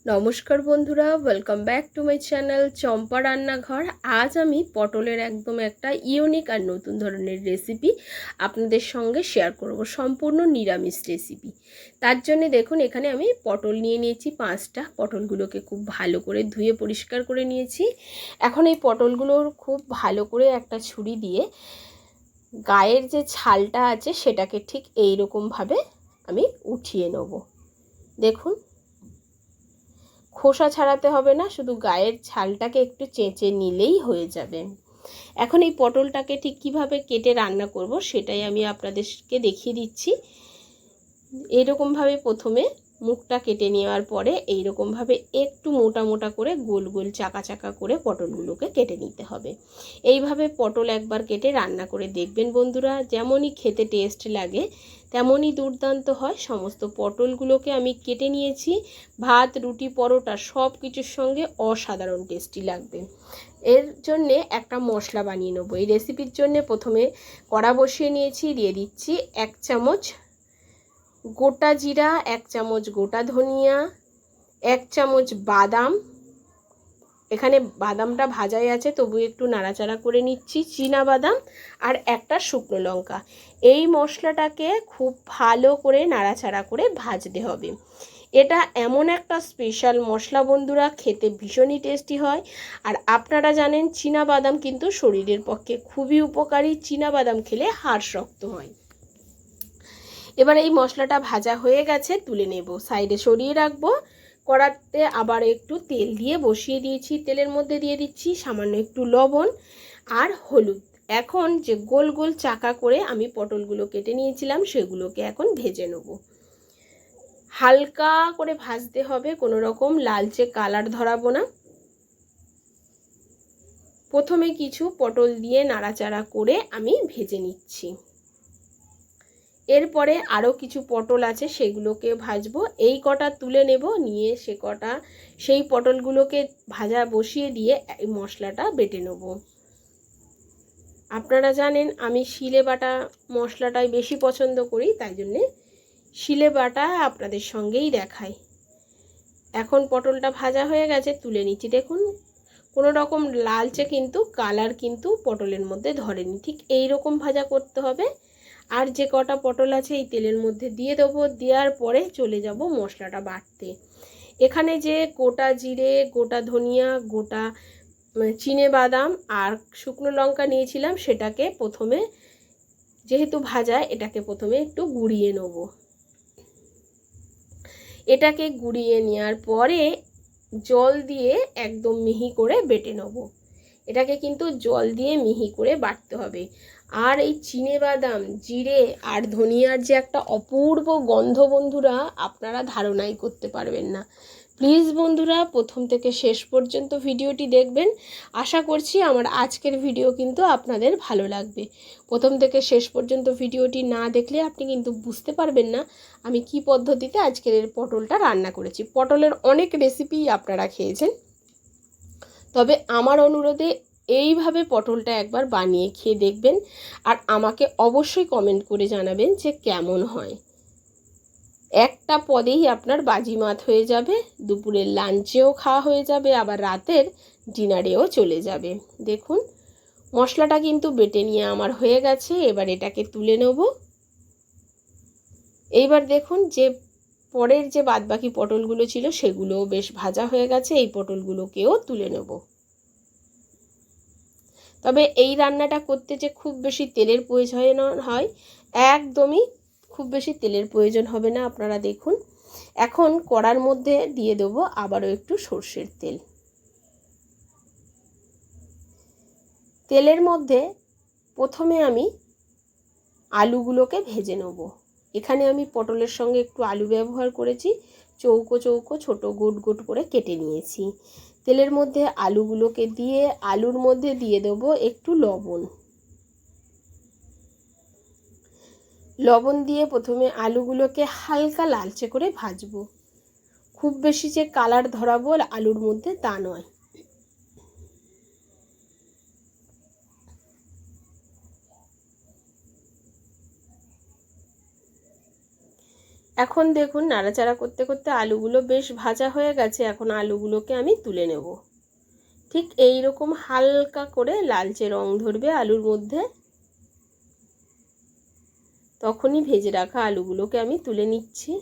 নমস্কার বন্ধুরা, welcome back to my channel Champa Rannaghar. আজ আমি পটলের একদম একটা ইউনিক আর নতুন ধরনের রেসিপি আপনাদের সঙ্গে শেয়ার করব, সম্পূর্ণ নিরামিষ রেসিপি। তার জন্য দেখুন, এখানে আমি পটল নিয়ে নিয়েছি 5টা। পটলগুলোকে খুব ভালো করে ধুয়ে পরিষ্কার করে নিয়েছি। এখন এই পটলগুলোর খুব ভালো করে একটা ছুরি দিয়ে গায়ের যে ছালটা আছে সেটাকে ঠিক এইরকমভাবে আমি উঠিয়ে নেব। দেখুন, খোসা ছাড়াতে হবে না, শুধু গায়ের ছালটাকে একটু চেঁচে নিলেই হয়ে যাবে। এখন এই পটলটাকে ঠিক কীভাবে কেটে রান্না করব সেটাই আমি আপনাদেরকে দেখিয়ে দিচ্ছি। এইরকমভাবে প্রথমে মুখটা কেটে নেওয়ার পরে এইরকমভাবে একটু মোটা মোটা করে গোল গোল চাকা চাকা করে পটলগুলোকে কেটে নিতে হবে। এইভাবে পটল একবার কেটে রান্না করে দেখবেন বন্ধুরা, যেমনই খেতে টেস্ট লাগে তেমনই দুর্দান্ত হয়। সমস্ত পটলগুলোকে আমি কেটে নিয়েছি, ভাত, রুটি, পরোটা সব কিছুর সঙ্গে অসাধারণ টেস্টি লাগবে। এর জন্যে একটা মশলা বানিয়ে নেবো। এই রেসিপির জন্যে প্রথমে কড়া বসিয়ে নিয়েছি, দিয়ে দিচ্ছি 1 চামচ গোটা জিরা, 1 চামচ গোটা ধনিয়া, 1 চামচ বাদাম, এখানে বাদামটা ভাজাই আছে তবু একটু নাড়াচাড়া করে নিচ্ছি, চীনা বাদাম, আর একটা শুকনো লঙ্কা। এই মশলাটাকে খুব ভালো করে নাড়াচাড়া করে ভাজতে হবে। এটা এমন একটা স্পেশাল মশলা বন্ধুরা, খেতে ভীষণই টেস্টি হয়। আর আপনারা জানেন চীনা বাদাম কিন্তু শরীরের পক্ষে খুবই উপকারী, চীনা বাদাম খেলে হাড় শক্ত হয়। এবার এই মশলাটা ভাজা হয়ে গেছে, তুলে নেব, সাইডে সরিয়ে রাখবো। কড়াতে আবার একটু তেল দিয়ে বসিয়ে দিয়েছি, তেলের মধ্যে দিয়ে দিচ্ছি সামান্য একটু লবণ আর হলুদ। এখন যে গোল গোল চাকা করে আমি পটলগুলো কেটে নিয়েছিলাম সেগুলোকে এখন ভেজে নেব। হালকা করে ভাজতে হবে, কোনো রকম লালচে কালার ধরাবো না। প্রথমে কিছু পটল দিয়ে নাড়াচাড়া করে আমি ভেজে নিচ্ছি। এরপরে আরও কিছু পটল আছে সেগুলোকে ভাজবো। এই কটা তুলে নেব, নিয়ে সেই পটলগুলোকে ভাজা বসিয়ে দিয়ে এই মশলাটা বেটে নেব। আপনারা জানেন আমি শিলে বাটা মশলাটাই বেশি পছন্দ করি, তাই জন্যে শিলে বাটা আপনাদের সঙ্গেই দেখাই। এখন পটলটা ভাজা হয়ে গেছে, তুলে নিচ্ছি। দেখুন, কোনো রকম লালচে কিন্তু কালার কিন্তু পটলের মধ্যে ধরেনি, ঠিক এই রকম ভাজা করতে হবে। আর যে কটা পটল আছে এই তেলের মধ্যে দিয়ে দেবো, দেওয়ার পরে চলে যাব মশলাটা বাটতে। এখানে যে গোটা জিরে, গোটা ধনিয়া, গোটা চিনে বাদাম আর শুকনো লঙ্কা নিয়েছিলাম সেটাকে প্রথমে, যেহেতু ভাজা, এটাকে প্রথমে একটু গুঁড়িয়ে নেব। এটাকে গুঁড়িয়ে নেওয়ার পরে জল দিয়ে একদম মিহি করে বেটে নেব। এটাকে কিন্তু জল দিয়ে মিহি করে বাটতে হবে। আর এই চিনে বাদাম, জিরে আর ধনিয়ার যে একটা অপূর্ব গন্ধ বন্ধুরা, আপনারা ধারণাই করতে পারবেন না। প্লিজ বন্ধুরা প্রথম থেকে শেষ পর্যন্ত ভিডিওটি দেখবেন। আশা করছি আমার আজকের ভিডিও কিন্তু আপনাদের ভালো লাগবে। প্রথম থেকে শেষ পর্যন্ত ভিডিওটি না দেখলে আপনি কিন্তু বুঝতে পারবেন না আমি কি পদ্ধতিতে আজকের এই পটলটা রান্না করেছি। পটলের অনেক রেসিপি আপনারা খেয়েছেন, তবে আমার অনুরোধে এইভাবে পটলটা একবার বানিয়ে খেয়ে দেখবেন, আর আমাকে অবশ্যই কমেন্ট করে জানাবেন যে কেমন হয়। একটা পদেই আপনার বাজিমাত হয়ে যাবে, দুপুরের লাঞ্চেও খাওয়া হয়ে যাবে, আবার রাতের ডিনারেও চলে যাবে। দেখুন, মশলাটা কিন্তু বেটে নিয়ে আমার হয়ে গেছে, এবার এটাকে তুলে নেব। এইবার দেখুন, যে পরের যে বাদবাকি পটলগুলো ছিল সেগুলোও বেশ ভাজা হয়ে গেছে, এই পটলগুলোকেও তুলে নেব। তবে এই রান্নাটা করতে যে খুব বেশি তেলের প্রয়োজন হয়, একদমই খুব বেশি তেলের প্রয়োজন হবে না। আপনারা দেখুন, এখন কড়ার মধ্যে দিয়ে দেবো আবারও একটু সর্ষের তেল। তেলের মধ্যে প্রথমে আমি আলুগুলোকে ভেজে নেব। এখানে আমি পটলের সঙ্গে একটু আলু ব্যবহার করেছি, চৌকো চৌকো ছোটো গোট গোট করে কেটে নিয়েছি। তেলের মধ্যে আলুগুলোকে দিয়ে আলুর মধ্যে দিয়ে দেবো একটু লবণ। লবণ দিয়ে প্রথমে আলুগুলোকে হালকা লালচে করে ভাজবো। খুব বেশি যে কালার ধরাবো আলুর মধ্যে তা নয়। এখন দেখুন নাড়াচাড়া করতে করতে আলুগুলো বেশ ভাজা হয়ে গেছে। এখন আলুগুলোকে আমি তুলে নেব। ঠিক এই রকম হালকা করে লালচে রং ধরবে আলুর মধ্যে, তখনই ভেজে রাখা আলুগুলোকে আমি তুলে নিচ্ছি।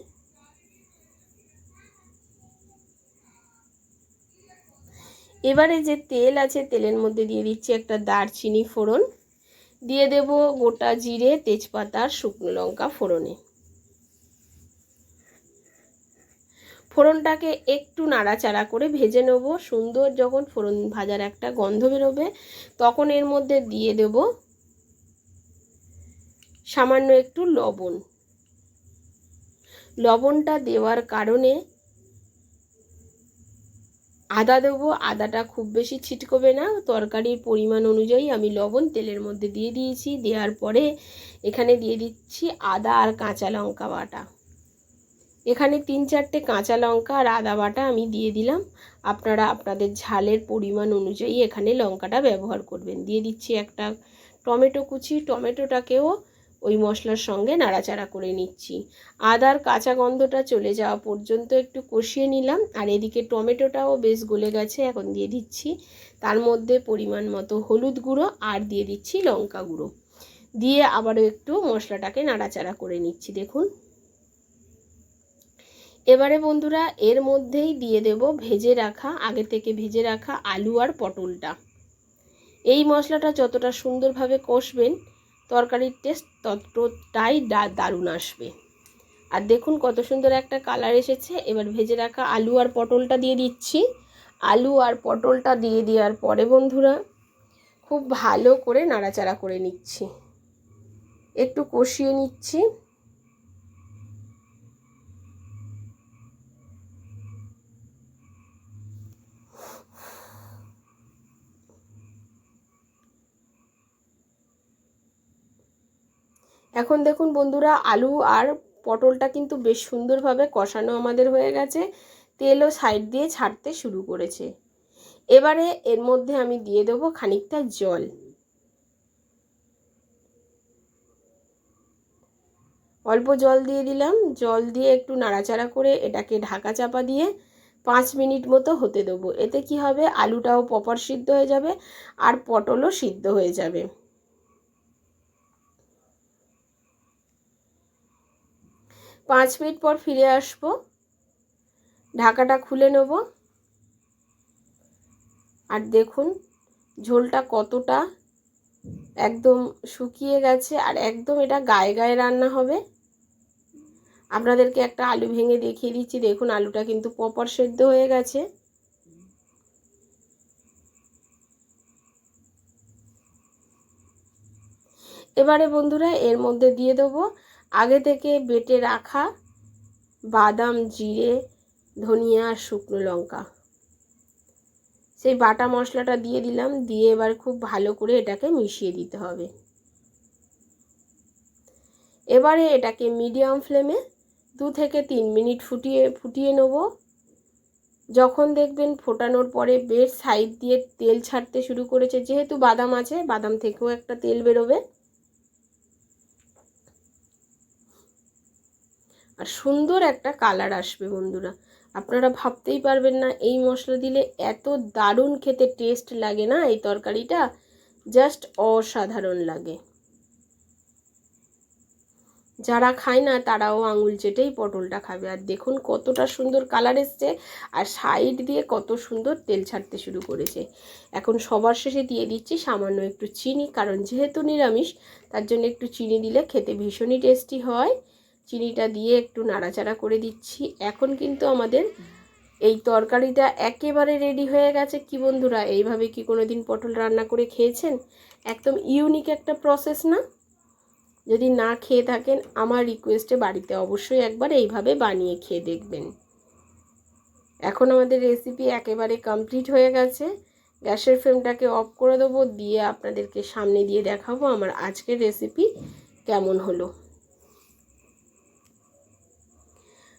এবারে যে তেল আছে তেলের মধ্যে দিয়ে দিচ্ছি একটা দারচিনি ফোড়ন, দিয়ে দেব গোটা জিরে, তেজপাতা আর শুকনো লঙ্কা ফোড়নে। ফোড়নটাকে একটু নাড়াচাড়া করে ভেজে নেব। সুন্দর যখন ফোড়ন ভাজার একটা গন্ধ বেরোবে তখন এর মধ্যে দিয়ে দেব সামান্য একটু লবণ। লবণটা দেওয়ার কারণে আদা দেবো। আদাটা খুব বেশি ছিটকবে না, তরকারির পরিমাণ অনুযায়ী আমি লবণ তেলের মধ্যে দিয়ে দিয়েছি। দেওয়ার পরে এখানে দিয়ে দিচ্ছি আদা আর কাঁচা লঙ্কা বাটা। এখানে 3-4টে কাঁচা লঙ্কা আর আদা বাটা আমি দিয়ে দিলাম। আপনারা আপনাদের ঝালের পরিমাণ অনুযায়ী এখানে লঙ্কাটা ব্যবহার করবেন। দিয়ে দিচ্ছি একটা টমেটো কুচি। টমেটোটাকেও ওই মশলার সঙ্গে নাড়াচাড়া করে নিচ্ছি। আদার কাঁচা গন্ধটা চলে যাওয়া পর্যন্ত একটু কষিয়ে নিলাম। আর এদিকে টমেটোটাও বেশ গলে গেছে। এখন দিয়ে দিচ্ছি তার মধ্যে পরিমাণ মতো হলুদ গুঁড়ো আর দিয়ে দিচ্ছি লঙ্কা গুঁড়ো। দিয়ে আবারও একটু মশলাটাকে নাড়াচাড়া করে নিচ্ছি। দেখুন এবারে বন্ধুরা এর মধ্যেই দিয়ে দেব আগে থেকে ভেজে রাখা আলু আর পটলটা। এই মশলাটা যতটা সুন্দরভাবে কষবেন তরকারির টেস্ট ততটাই দারুণ আসবে। আর দেখুন কত সুন্দর একটা কালার এসেছে। এবার ভেজে রাখা আলু আর পটলটা দিয়ে দিচ্ছি। আলু আর পটলটা দিয়ে দেওয়ার পরে বন্ধুরা খুব ভালো করে নাড়াচাড়া করে নিচ্ছি, একটু কষিয়ে নিচ্ছি। এখন দেখুন বন্ধুরা আলু আর পটলটা কিন্তু বেশ সুন্দরভাবে কষানো আমাদের হয়ে গেছে। তেলও সাইড দিয়ে ছাড়তে শুরু করেছে। এবারে এর মধ্যে আমি দিয়ে দেবো খানিকটা জল। অল্প জল দিয়ে দিলাম। জল দিয়ে একটু নাড়াচাড়া করে এটাকে ঢাকা চাপা দিয়ে 5 মিনিট মতো হতে দেবো। এতে কি হবে, আলুটাও প্রপার সিদ্ধ হয়ে যাবে আর পটলও সিদ্ধ হয়ে যাবে। 5 মিনিট পর ফিরে আসবো। ঢাকাটা খুলে নেব। আর দেখুন ঝোলটা কতটা একদম শুকিয়ে গেছে আর একদম এটা গায়ে গায়ে রান্না হবে। আপনাদেরকে একটা আলু ভেঙে দেখিয়ে দিচ্ছি। দেখুন আলুটা কিন্তু প্রপার সেদ্ধ হয়ে গেছে। এবারে বন্ধুরা এর মধ্যে দিয়ে দেবো আগে থেকে বেটে রাখা বাদাম, জিরে, ধনিয়া আর শুকনো লঙ্কা। সেই বাটা মশলাটা দিয়ে দিলাম। দিয়ে এবার খুব ভালো করে এটাকে মিশিয়ে দিতে হবে। এবারে এটাকে মিডিয়াম ফ্লেমে 2 থেকে 3 মিনিট ফুটিয়ে নেব। যখন দেখবেন ফোটানোর পরে বেশ সাইড দিয়ে তেল ছাড়তে শুরু করেছে, যেহেতু বাদাম আছে বাদাম থেকেও একটা তেল বেরোবে আর সুন্দর একটা কালার আসবে। বন্ধুরা আপনারা ভাবতেই পারবেন না এই মশলা দিলে এত দারুণ খেতে টেস্ট লাগে না, এই তরকারিটা জাস্ট অসাধারণ লাগে। যারা খায় না তারাও আঙুল চেটেই পটলটা খাবে। আর দেখুন কতটা সুন্দর কালার এসছে আর সাইড দিয়ে কত সুন্দর তেল ছাড়তে শুরু করেছে। এখন সবার শেষে দিয়ে দিচ্ছি সামান্য একটু চিনি, কারণ যেহেতু নিরামিষ তার জন্য একটু চিনি দিলে খেতে ভীষণই টেস্টি হয়। চিনিটা দিয়ে একটু নাড়াচাড়া করে দিচ্ছি। এখন কিন্তু আমাদের এই তরকারিটা একেবারে রেডি হয়ে গেছে। কি বন্ধুরা এইভাবে কি কোনো দিন পটল রান্না করে খেয়েছেন? একদম ইউনিক একটা প্রসেস না? যদি না খেয়ে থাকেন আমার রিকোয়েস্টে বাড়িতে অবশ্যই একবার এইভাবে বানিয়ে খেয়ে দেখবেন। এখন আমাদের রেসিপি একেবারে কমপ্লিট হয়ে গেছে। গ্যাসের ফ্লেমটাকে অফ করে দেবো। দিয়ে আপনাদেরকে সামনে দিয়ে দেখাবো আমার আজকের রেসিপি কেমন হলো।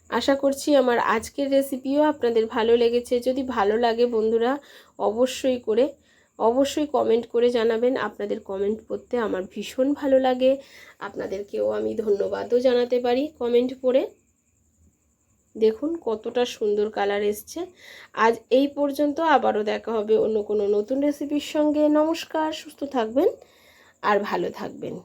আশা করছি আমার আজকের রেসিপিও আপনাদের ভালো লেগেছে। যদি ভালো লাগে বন্ধুরা অবশ্যই কমেন্ট করে জানাবেন। আপনাদের কমেন্ট পড়তে আমার ভীষণ ভালো লাগে। আপনাদেরকেও আমি ধন্যবাদও জানাতে পারি কমেন্ট করে। দেখুন কতটা সুন্দর কালার এসছে। আজ এই পর্যন্ত, আবারও দেখা হবে অন্য কোনো নতুন রেসিপির সঙ্গে। নমস্কার, সুস্থ থাকবেন আর ভালো থাকবেন।